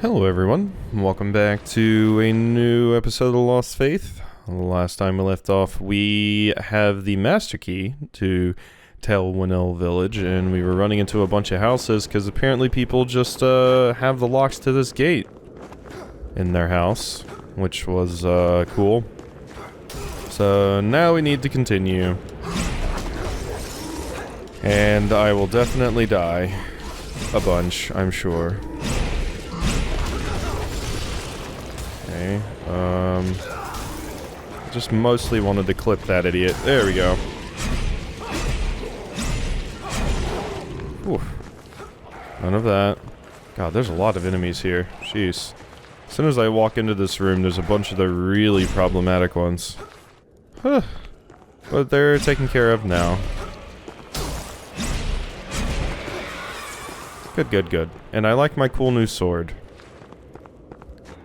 Hello everyone, welcome back to a new episode of Lost Faith. Last time we left off, we have the master key to Telwynell Village, and we were running into a bunch of houses because apparently people just have the locks to this gate in their house, which was cool. So now we need to continue. And I will definitely die a bunch, I'm sure. Okay, just mostly wanted to clip that idiot. There we go. Oof. None of that. God, there's a lot of enemies here. Jeez. As soon as I walk into this room, there's a bunch of the really problematic ones. Huh. But they're taken care of now. Good, good, good. And I like my cool new sword.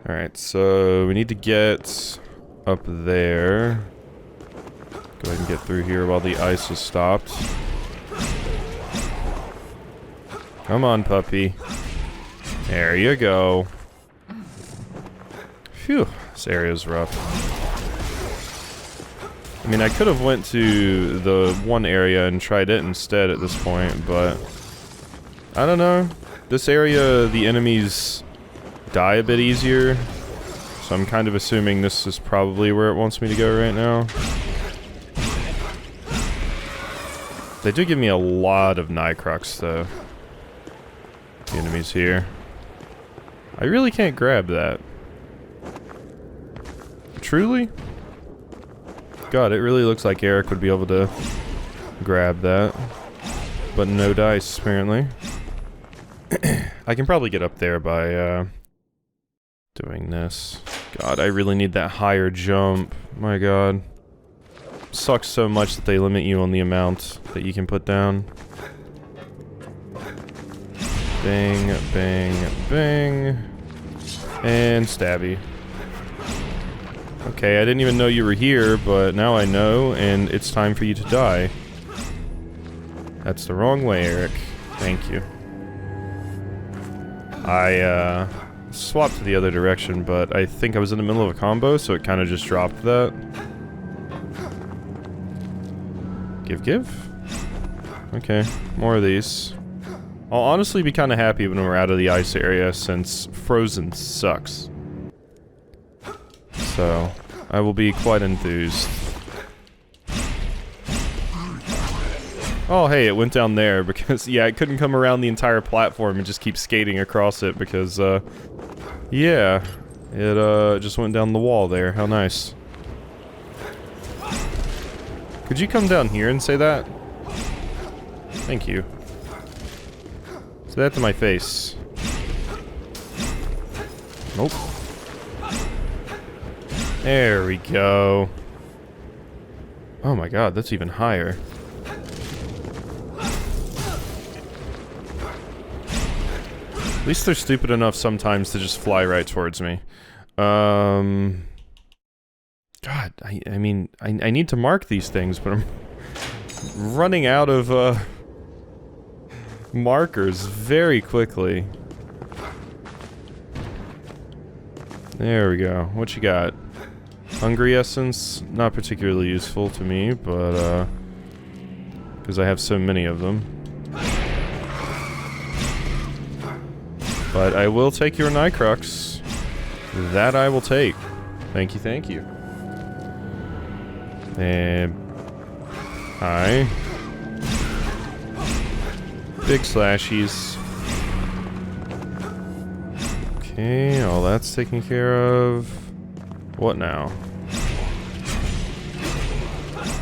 Alright, so we need to get up there. Go ahead and get through here while the ice is stopped. Come on, puppy. There you go. Phew, this area's rough. I mean, I could have went to the one area and tried it instead at this point, but I don't know. This area, the enemies die a bit easier, so I'm kind of assuming this is probably where it wants me to go right now. They do give me a lot of Nighthunter, though. The enemies here. I really can't grab that. Truly? God, it really looks like Eric would be able to grab that. But no dice, apparently. I can probably get up there by, doing this. God, I really need that higher jump. My God. Sucks so much that they limit you on the amount that you can put down. Bang, bang, bang. And stabby. Okay, I didn't even know you were here, but now I know, and it's time for you to die. That's the wrong way, Eric. Thank you. I, swapped to the other direction, but I think I was in the middle of a combo, so it kind of just dropped that. Give. Okay, more of these. I'll honestly be kind of happy when we're out of the ice area, since frozen sucks. So, I will be quite enthused. Oh, hey, it went down there because, yeah, it couldn't come around the entire platform and just keep skating across it because, yeah, it, just went down the wall there. How nice. Could you come down here and say that? Thank you. Say that to my face. Nope. There we go. Oh my God, that's even higher. At least they're stupid enough sometimes to just fly right towards me. God, I mean, I need to mark these things, but I'm running out of, markers very quickly. There we go. What you got? Hungry essence? Not particularly useful to me, but, because I have so many of them. But I will take your Nighthunter. That I will take. Thank you, thank you. And hi. Big slashies. Okay, all that's taken care of. What now?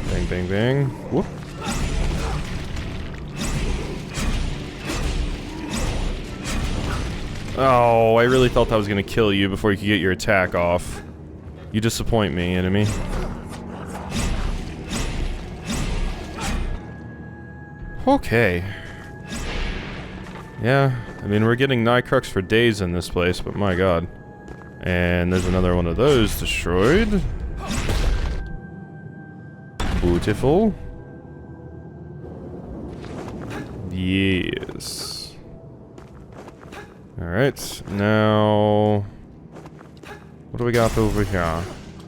Bang, bang, bang. Whoop. Oh, I really thought that was gonna kill you before you could get your attack off. You disappoint me, enemy. Okay. Yeah, I mean, we're getting Nighthunter for days in this place, but my God. And there's another one of those destroyed. Beautiful. Yes. Alright, now... what do we got over here?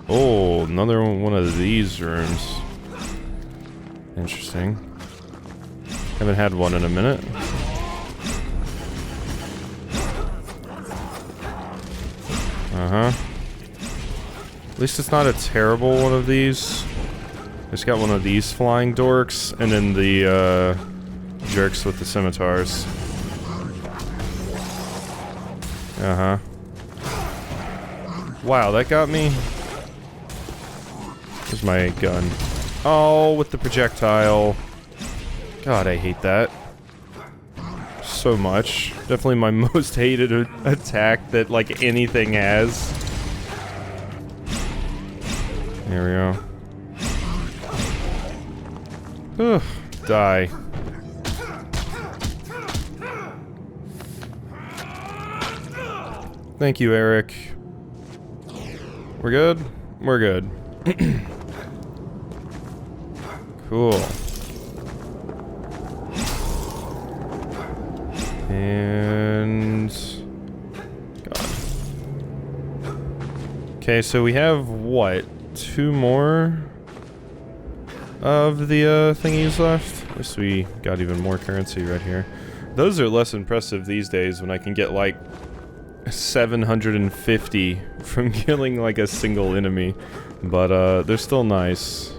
Oh, another one of these rooms. Interesting. Haven't had one in a minute. Uh-huh. At least it's not a terrible one of these. It's got one of these flying dorks, and then the, jerks with the scimitars. Uh-huh. Wow, that got me. Where's my gun? Oh, with the projectile. God, I hate that. So much. Definitely my most hated attack that, like, anything has. There we go. Ugh, die. Thank you, Eric. We're good? We're good. Cool. And... God. Okay, so we have, what? 2 more of the, thingies left? At least we got even more currency right here. Those are less impressive these days when I can get, like, 750 from killing, like, a single enemy. But, they're still nice.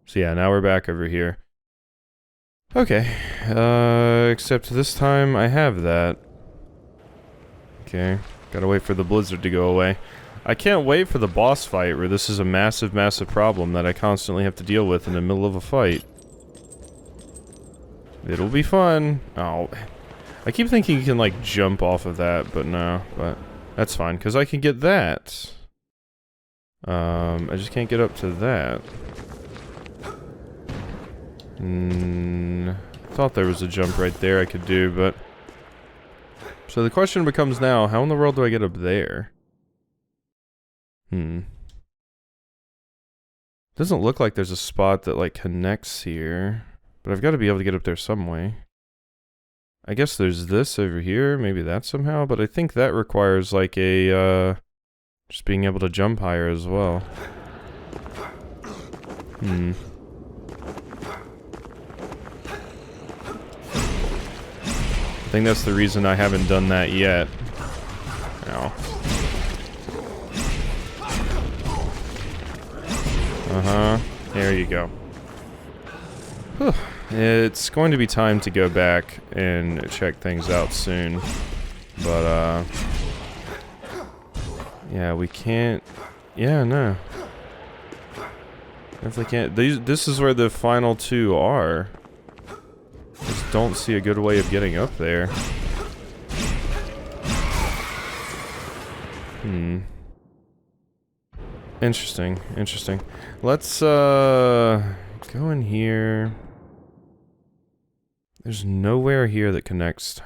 So yeah, now we're back over here. Okay, except this time I have that. Okay, gotta wait for the blizzard to go away. I can't wait for the boss fight where this is a massive, massive problem that I constantly have to deal with in the middle of a fight. It'll be fun. Oh, I keep thinking you can, like, jump off of that, but no, but that's fine, because I can get that. I just can't get up to that. Thought there was a jump right there I could do, but... So the question becomes now, how in the world do I get up there? Doesn't look like there's a spot that, like, connects here. But I've got to be able to get up there some way. I guess there's this over here, maybe that somehow, but I think that requires, like, a, just being able to jump higher as well. I think that's the reason I haven't done that yet. Ow. Uh-huh. There you go. Whew. It's going to be time to go back and check things out soon. But, yeah, we can't... Yeah, no. Definitely can't... This is where the final 2 are. Just don't see a good way of getting up there. Interesting, interesting. Let's, go in here. There's nowhere here that connects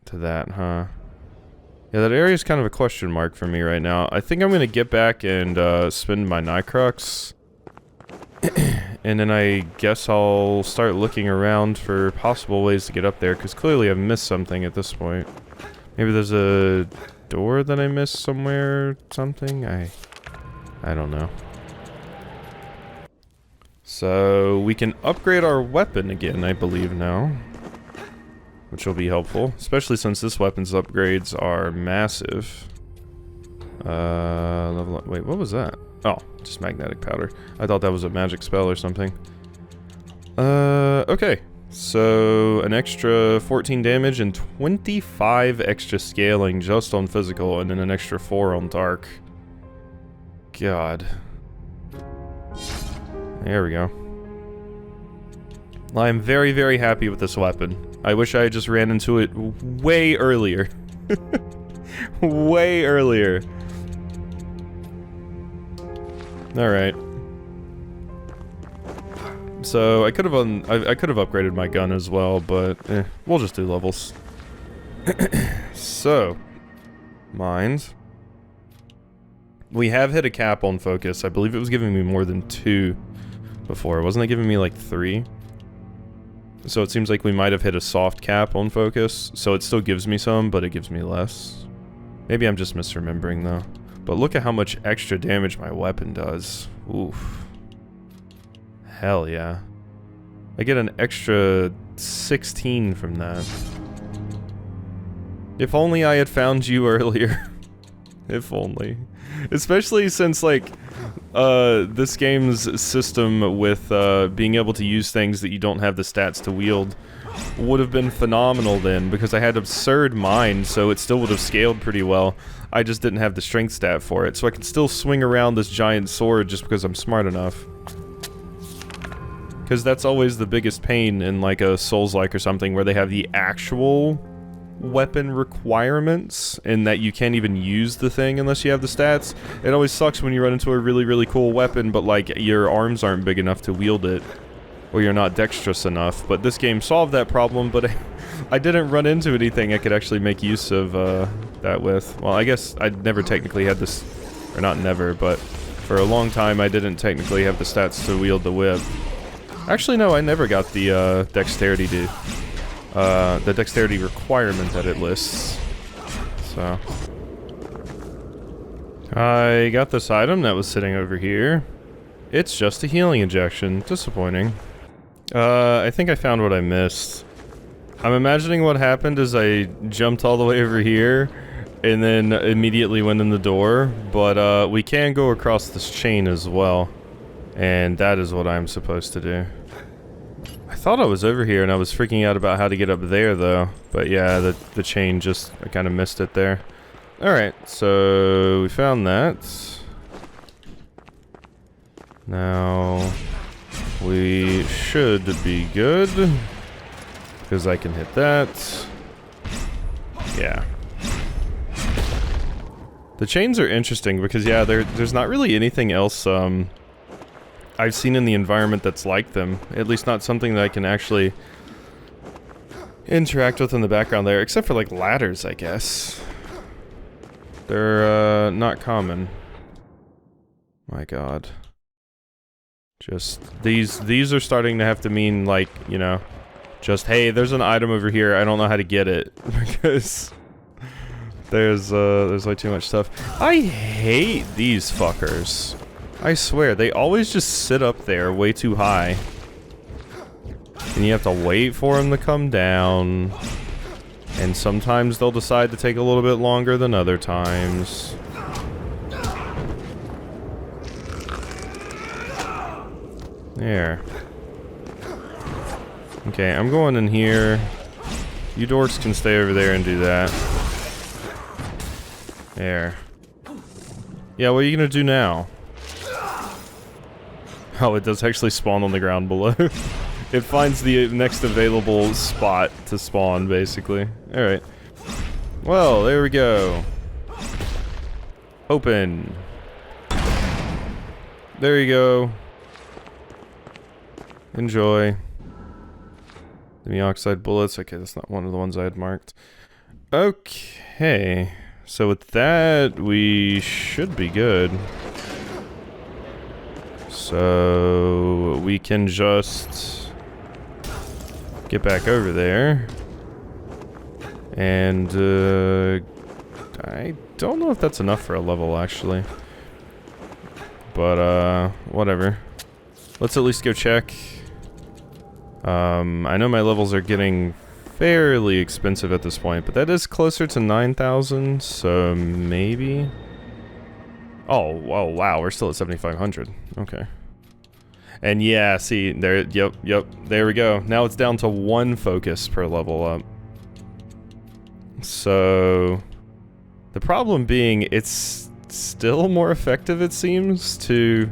to that, huh? Yeah, that area is kind of a question mark for me right now. I think I'm gonna get back and, spend my Nitecrux. And then I guess I'll start looking around for possible ways to get up there, because clearly I've missed something at this point. Maybe there's a door that I missed somewhere or something? I don't know. So, we can upgrade our weapon again, I believe now. Which will be helpful, especially since this weapon's upgrades are massive. Level up. Wait, what was that? Oh, just magnetic powder. I thought that was a magic spell or something. Okay. So, an extra 14 damage and 25 extra scaling just on physical, and then an extra 4 on dark. God. There we go. I'm very, very happy with this weapon. I wish I had just ran into it way earlier. Way earlier. Alright. So, I could have upgraded my gun as well, but we'll just do levels. So, mind. We have hit a cap on focus. I believe it was giving me more than 2. before. Wasn't it giving me like 3? So it seems like we might have hit a soft cap on focus. So it still gives me some, but it gives me less. Maybe I'm just misremembering though. But look at how much extra damage my weapon does. Oof. Hell yeah. I get an extra 16 from that. If only I had found you earlier. If only. Especially since, like, this game's system with being able to use things that you don't have the stats to wield would have been phenomenal then, because I had absurd mind, so it still would have scaled pretty well. I just didn't have the strength stat for it, so I could still swing around this giant sword just because I'm smart enough. Because that's always the biggest pain in, like, a Souls-like or something, where they have the actual weapon requirements, and that you can't even use the thing unless you have the stats. It always sucks when you run into a really, really cool weapon, but, like, your arms aren't big enough to wield it, or you're not dexterous enough. But this game solved that problem, but I didn't run into anything I could actually make use of that with. Well, I guess I never technically had this, or not never, but for a long time I didn't technically have the stats to wield the whip. Actually, no, I never got the dexterity the dexterity requirement that it lists. So I got this item that was sitting over here. It's just a healing injection. Disappointing. I think I found what I missed. I'm imagining what happened is I jumped all the way over here and then immediately went in the door, but we can go across this chain as well, and that is what I'm supposed to do. I thought I was over here and I was freaking out about how to get up there though, but yeah, the chain just, I kind of missed it there. Alright, so we found that. Now we should be good, because I can hit that. Yeah. The chains are interesting because, yeah, there's not really anything else I've seen in the environment that's like them. At least not something that I can actually interact with in the background there, except for, like, ladders, I guess. They're not common. My god. Just, these are starting to have to mean, like, you know, just, hey, there's an item over here, I don't know how to get it, because there's like too much stuff. I hate these fuckers. I swear, they always just sit up there way too high. And you have to wait for them to come down. And sometimes they'll decide to take a little bit longer than other times. There. Okay, I'm going in here. You dorks can stay over there and do that. There. Yeah, what are you gonna do now? Oh, it does actually spawn on the ground below. It finds the next available spot to spawn, basically. Alright. Well, there we go. Open. There you go. Enjoy. The oxide bullets. Okay, that's not one of the ones I had marked. Okay. So with that, we should be good. So we can just get back over there. And I don't know if that's enough for a level, actually. But whatever. Let's at least go check. I know my levels are getting fairly expensive at this point, but that is closer to 9,000, so maybe. Oh, wow, we're still at 7,500. Okay. And yeah, see, there, yep, there we go. Now it's down to 1 focus per level up. So, the problem being, it's still more effective, it seems, to,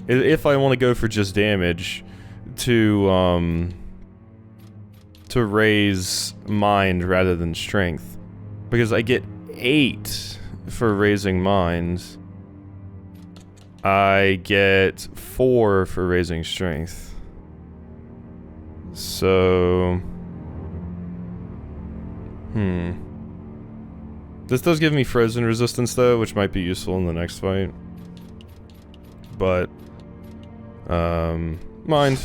if I want to go for just damage, to raise mind rather than strength. Because I get 8 for raising mind. I get 4 for raising strength. So... This does give me frozen resistance though, which might be useful in the next fight. But... Mind.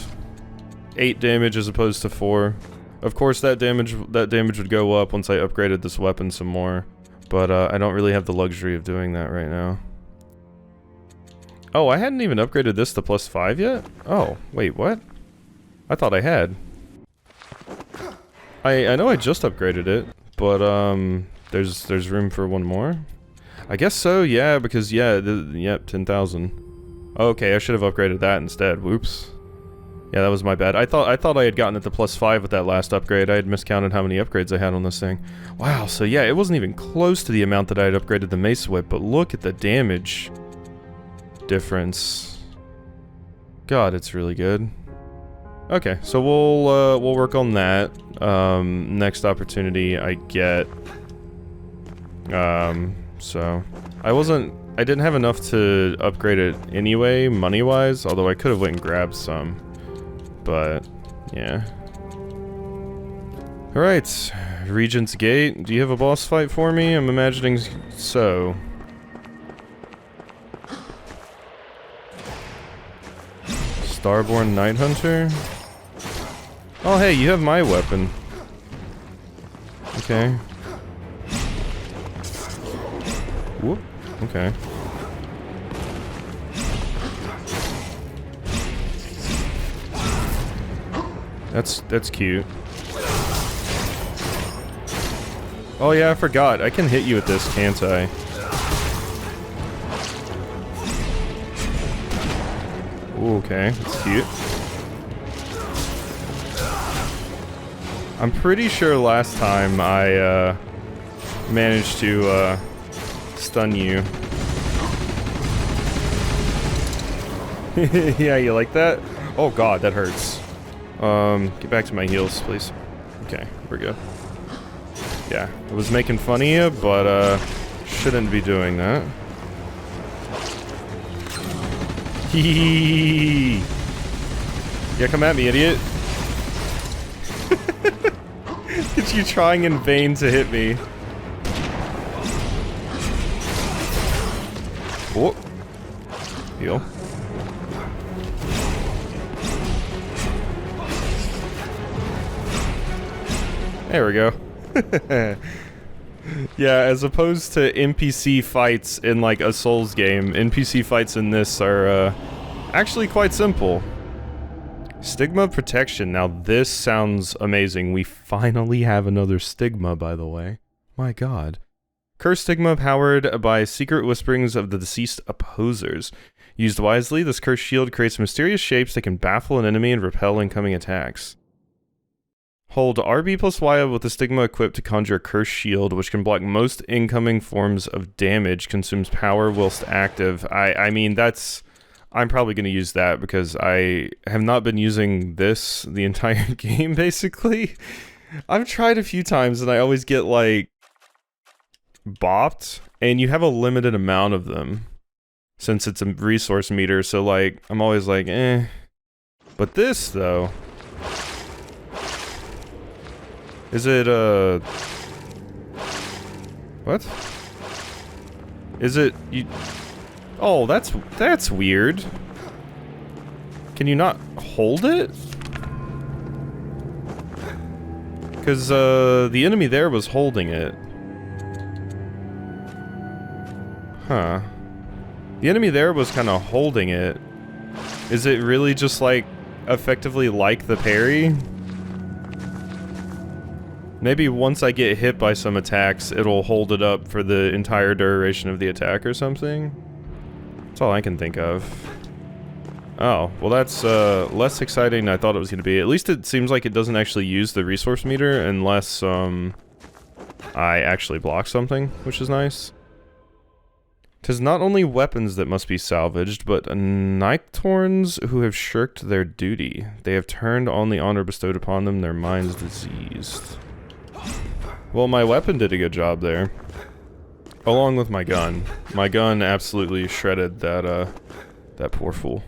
8 damage as opposed to 4. Of course, that damage would go up once I upgraded this weapon some more. But, I don't really have the luxury of doing that right now. Oh, I hadn't even upgraded this to +5 yet? Oh, wait, what? I thought I had. I know I just upgraded it, but, there's room for one more? I guess so, yeah, because, yeah, yep, 10,000. Okay, I should have upgraded that instead, whoops. Yeah, that was my bad. I thought I had gotten it to +5 with that last upgrade. I had miscounted how many upgrades I had on this thing. Wow, so yeah, it wasn't even close to the amount that I had upgraded the Mace Whip, but look at the damage difference. God, it's really good. Okay, so we'll work on that. Next opportunity I get. So I didn't have enough to upgrade it anyway, money-wise, although I could have went and grabbed some. But, yeah. Alright, Regent's Gate. Do you have a boss fight for me? I'm imagining so. Starborn Nighthunter? Oh hey, you have my weapon. Okay. Whoop. Okay. That's cute. Oh yeah, I forgot. I can hit you with this, can't I? Ooh, okay, that's cute. I'm pretty sure last time I managed to stun you. Yeah, you like that? Oh god, that hurts. Get back to my heals, please. Okay, we're good. Yeah, I was making fun of you, but, shouldn't be doing that. Hee. Yeah, come at me, idiot. It's you trying in vain to hit me. Whoop. Heal. There we go. Yeah, as opposed to NPC fights in like a Souls game, NPC fights in this are actually quite simple. Stigma protection. Now this sounds amazing. We finally have another stigma, by the way. My god. Curse stigma powered by secret whisperings of the deceased opposers. Used wisely, this cursed shield creates mysterious shapes that can baffle an enemy and repel incoming attacks. Hold RB plus Y with the stigma equipped to conjure a cursed shield, which can block most incoming forms of damage, consumes power whilst active. I mean, that's... I'm probably going to use that because I have not been using this the entire game, basically. I've tried a few times and I always get, like, bopped, and you have a limited amount of them, since it's a resource meter, so, like, I'm always like, eh. But this, though... Is it, what? Is it, you... Oh, that's weird. Can you not hold it? Because, the enemy there was holding it. Huh. The enemy there was kind of holding it. Is it really just, like, effectively like the parry? Maybe once I get hit by some attacks, it'll hold it up for the entire duration of the attack or something? That's all I can think of. Oh, well that's, less exciting than I thought it was going to be. At least it seems like it doesn't actually use the resource meter unless, I actually block something, which is nice. 'Tis not only weapons that must be salvaged, but Nighthunter who have shirked their duty. They have turned on the honor bestowed upon them, their minds diseased. Well, my weapon did a good job there. Along with my gun. My gun absolutely shredded that, that poor fool.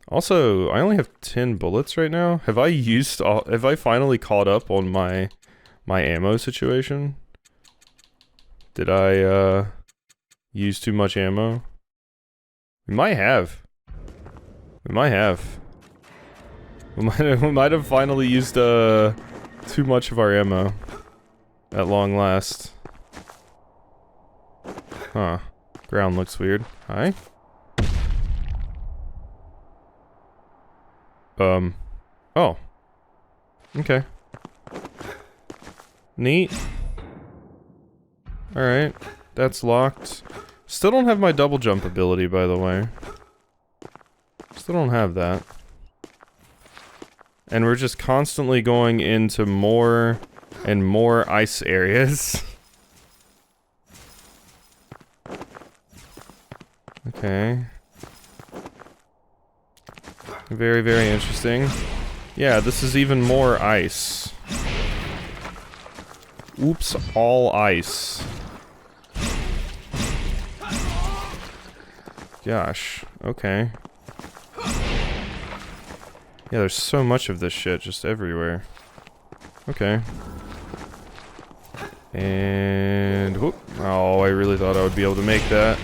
Also, I only have 10 bullets right now. Have I finally caught up on my ammo situation? Did I, use too much ammo? We might have. We might have. We might have finally used too much of our ammo. At long last. Huh. Ground looks weird. Hi? Oh. Okay. Neat. Alright. That's locked. Still don't have my double jump ability, by the way. Still don't have that. And we're just constantly going into more and more ice areas. Okay. Very, very interesting. Yeah, this is even more ice. Oops, all ice. Gosh, okay. Yeah, there's so much of this shit just everywhere. Okay. And... whoop. Oh, I really thought I would be able to make that.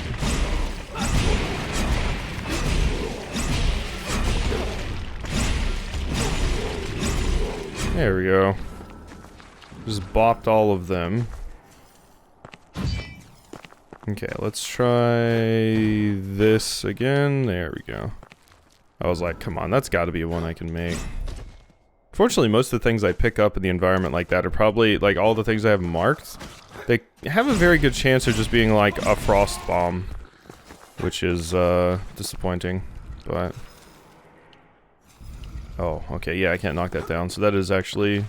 There we go. Just bopped all of them. Okay, let's try this again. There we go. I was like, come on, that's gotta be one I can make. Fortunately, most of the things I pick up in the environment like that are probably, like, all the things I have marked. They have a very good chance of just being like a frost bomb. Which is, disappointing. But... oh, okay, yeah, I can't knock that down. So that is actually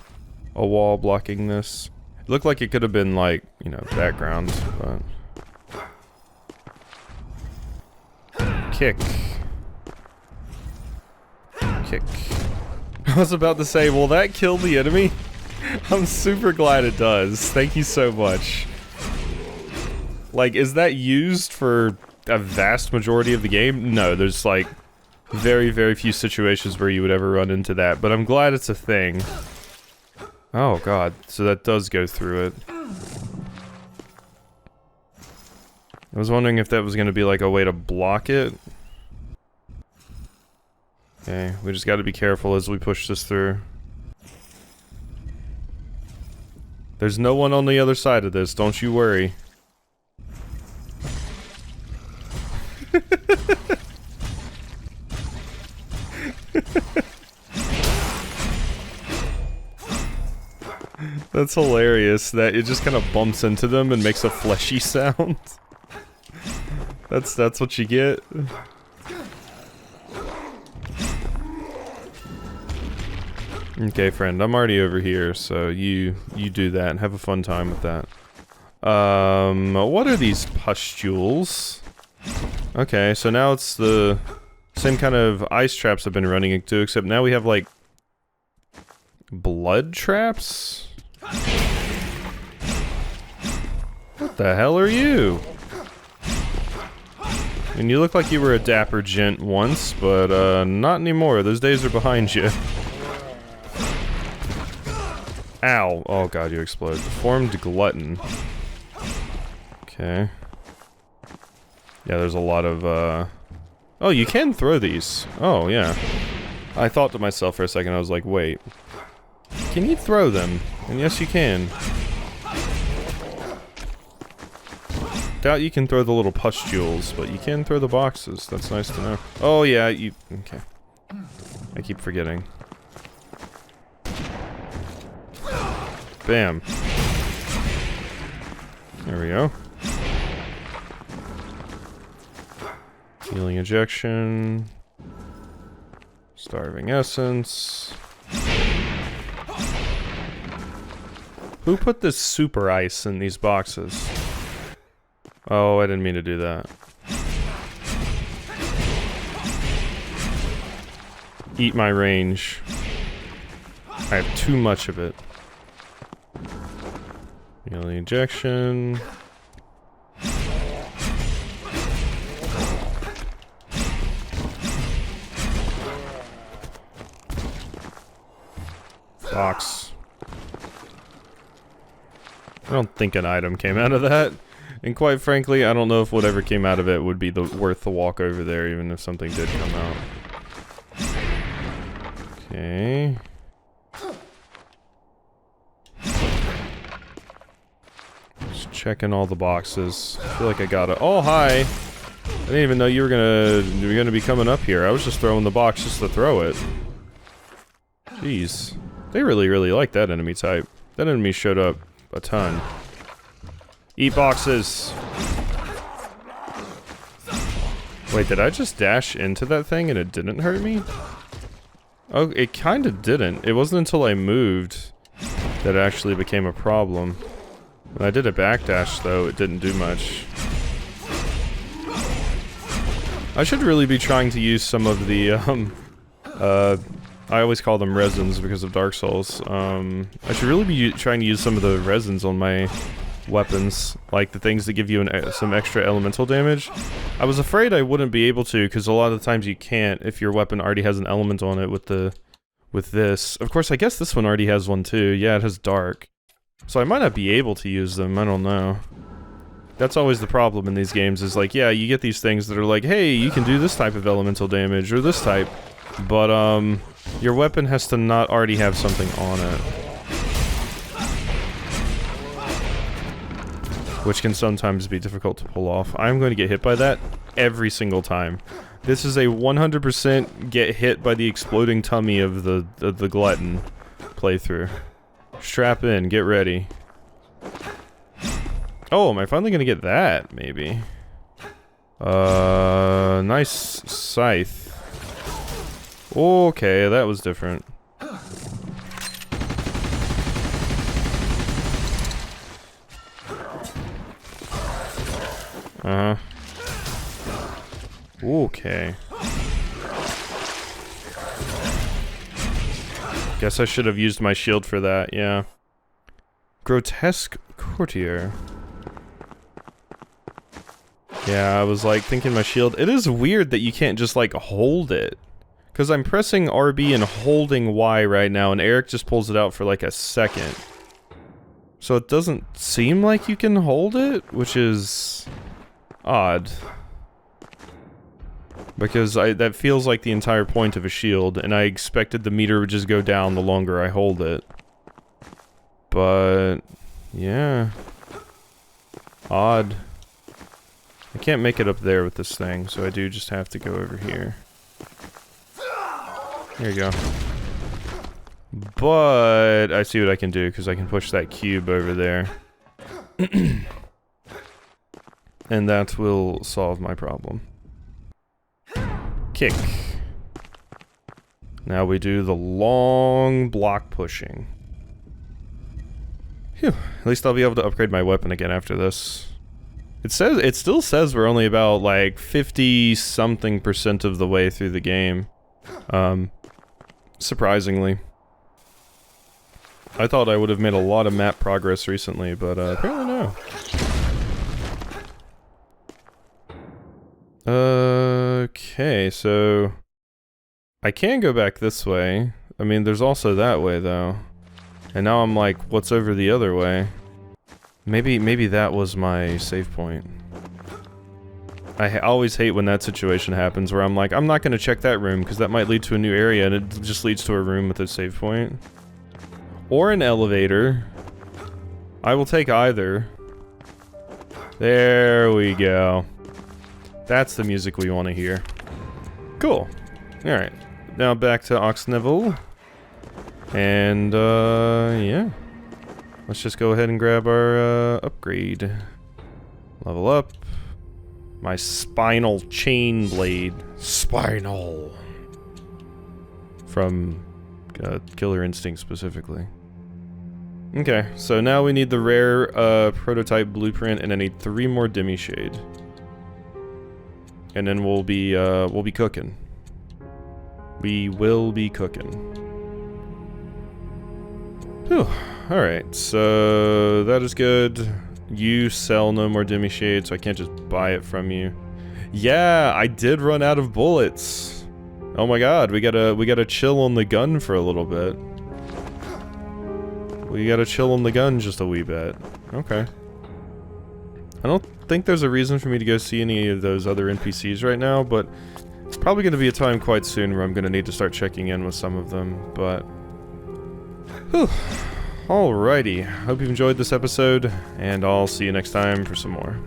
a wall blocking this. It looked like it could have been, like, you know, background, but... kick. Kick. I was about to say, will that kill the enemy? I'm super glad it does. Thank you so much. Like, is that used for a vast majority of the game? No, there's, like... very, very few situations where you would ever run into that, but I'm glad it's a thing. Oh god, so that does go through it. I was wondering if that was gonna be like a way to block it. Okay, we just gotta be careful as we push this through. There's no one on the other side of this, don't you worry. That's hilarious that it just kind of bumps into them and makes a fleshy sound. That's what you get. Okay, friend, I'm already over here, so you do that and have a fun time with that. What are these pustules? Okay, so now it's the same kind of ice traps I've been running into, except now we have, like, blood traps? What the hell are you? And you look like you were a dapper gent once, but, not anymore. Those days are behind you. Ow. Oh god, you exploded. Deformed glutton. Okay. Yeah, there's a lot of, oh, you can throw these. Oh, yeah. I thought to myself for a second, I was like, wait. Can you throw them? And yes, you can. Doubt you can throw the little pustules, but you can throw the boxes. That's nice to know. Oh, yeah, you... okay. I keep forgetting. Bam. There we go. Healing ejection. Starving essence. Who put this super ice in these boxes? Oh, I didn't mean to do that. Eat my range. I have too much of it. Healing injection. Box. I don't think an item came out of that. And quite frankly, I don't know if whatever came out of it would be worth the walk over there, even if something did come out. Okay. Just checking all the boxes. I feel like I got it. Oh, hi! I didn't even know you were gonna be coming up here. I was just throwing the box just to throw it. Jeez. They really, really like that enemy type. That enemy showed up a ton. Eat boxes! Wait, did I just dash into that thing and it didn't hurt me? Oh, it kinda didn't. It wasn't until I moved that it actually became a problem. When I did a backdash, though, it didn't do much. I should really be trying to use some of the, I always call them resins because of Dark Souls. I should really be trying to use some of the resins on my weapons, like the things that give you some extra elemental damage. I was afraid I wouldn't be able to, because a lot of the times you can't if your weapon already has an element on it with this. Of course, I guess this one already has one too. Yeah, it has dark. So I might not be able to use them, I don't know. That's always the problem in these games, is like, yeah, you get these things that are like, hey, you can do this type of elemental damage, or this type, but, your weapon has to not already have something on it. Which can sometimes be difficult to pull off. I'm going to get hit by that every single time. This is a 100% get hit by the exploding tummy of the glutton playthrough. Strap in, get ready. Oh, am I finally gonna get that, maybe? Nice scythe. Okay, that was different. Uh-huh. Okay. Guess I should have used my shield for that, yeah. Grotesque courtier. Yeah, I was like thinking my shield. It is weird that you can't just like hold it. Because I'm pressing RB and holding Y right now, and Eric just pulls it out for like a second. So it doesn't seem like you can hold it, which is odd. Because that feels like the entire point of a shield, and I expected the meter would just go down the longer I hold it. But yeah. Odd. I can't make it up there with this thing, so I do just have to go over here. There you go. But I see what I can do, because I can push that cube over there. And that will solve my problem. Kick. Now we do the long block pushing. Phew. At least I'll be able to upgrade my weapon again after this. It still says we're only about like 50-something% of the way through the game. Surprisingly. I thought I would have made a lot of map progress recently, but apparently no. Okay, so I can go back this way. I mean, there's also that way though. And now I'm like, what's over the other way? Maybe that was my save point. I always hate when that situation happens where I'm like, I'm not gonna check that room because that might lead to a new area, and it just leads to a room with a save point. Or an elevator. I will take either. There we go. That's the music we want to hear. Cool. Alright. Now back to Oxnevel. And, yeah. Let's just go ahead and grab our, upgrade. Level up. My spinal chain blade. Spinal. From, Killer Instinct specifically. Okay, so now we need the rare, prototype blueprint, and I need 3 more demi-shade. And then we'll be cooking. We will be cooking. Whew. Alright, so that is good. You sell no more demi-shade, so I can't just buy it from you. Yeah, I did run out of bullets. Oh my god, we gotta chill on the gun for a little bit. We gotta chill on the gun just a wee bit. Okay. I don't think there's a reason for me to go see any of those other NPCs right now, but It's probably going to be a time quite soon where I'm going to need to start checking in with some of them, but... Whew. Alrighty, hope you've enjoyed this episode, and I'll see you next time for some more.